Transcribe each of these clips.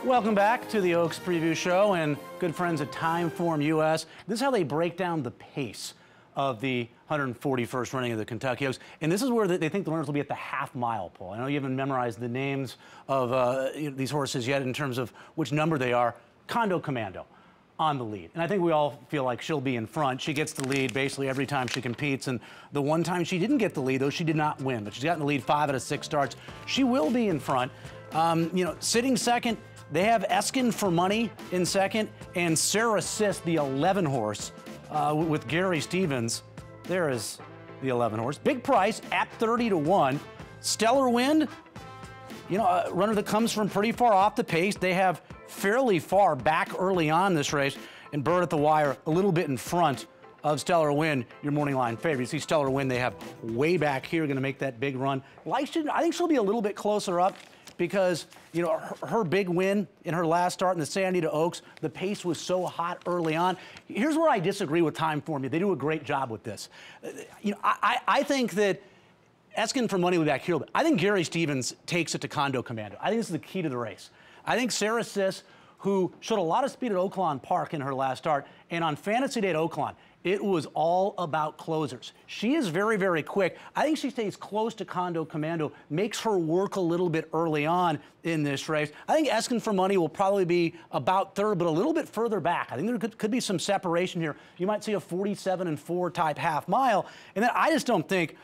Welcome back to the Oaks Preview Show and good friends at TimeformUS. This is how they break down the pace of the 141st running of the Kentucky Oaks. And this is where they think the runners will be at the half-mile pole. I know you haven't memorized the names of these horses yet in terms of which number they are. Condo Commando on the lead. And I think we all feel like she'll be in front. She gets the lead basically every time she competes. And the one time she didn't get the lead, though she did not win, but she's gotten the lead 5 out of 6 starts. She will be in front. Sitting second, they have Eskin for Money in second, and Sarah Sis, the 11 horse, with Gary Stevens. There is the 11 horse. Big price at 30 to 1. Stellar Wind, a runner that comes from pretty far off the pace. They have fairly far back early on this race, and Bird at the Wire a little bit in front of Stellar Wind, your morning line favorite. You see Stellar Wind, they have way back here, going to make that big run. I think she'll be a little bit closer up, because her big win in her last start in the Santa Anita Oaks, the pace was so hot early on. Here's where I disagree with Timeform. They do a great job with this. I think that Eskin for Money will be back here. I think Gary Stevens takes it to Condo Commando. I think this is the key to the race. I think Sarah Sis, who showed a lot of speed at Oaklawn Park in her last start, and on Fantasy Day at Oaklawn, it was all about closers. She is very, very quick. I think she stays close to Condo Commando, makes her work a little bit early on in this race. I think Eskin for Money will probably be about third, but a little bit further back. I think there could be some separation here. You might see a 47-4 type half mile. And then I just don't think,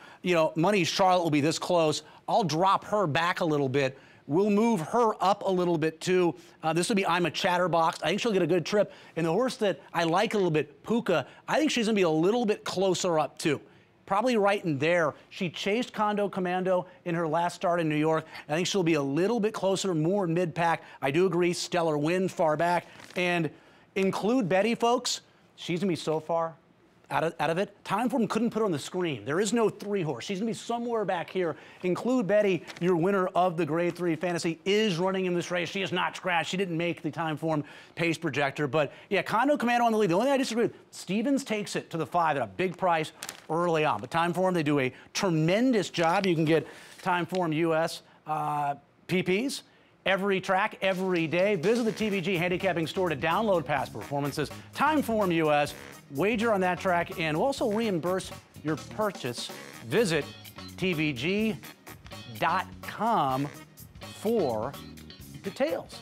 Money Charlotte will be this close. I'll drop her back a little bit. We'll move her up a little bit, too. This will be I'm a Chatterbox. I think she'll get a good trip. And the horse that I like a little bit, Puka, I think she's going to be a little bit closer up, too. Probably right in there. She chased Condo Commando in her last start in New York. I think she'll be a little bit closer, more mid-pack. I do agree, Stellar Wind far back. And include Betty, folks. She's going to be so far out of it. Timeform couldn't put her on the screen. There is no 3 horse. She's gonna be somewhere back here. Include Betty, your winner of the Grade 3 Fantasy, is running in this race. She is not scratched. She didn't make the Timeform pace projector. But yeah, Condo Commando on the lead. The only thing I disagree with, Stevens takes it to the 5 at a big price early on. But Timeform, they do a tremendous job. You can get TimeformUS PPs every track, every day. Visit the TVG handicapping store to download past performances. TimeformUS. Wager on that track, and we'll also reimburse your purchase. Visit tvg.com for details.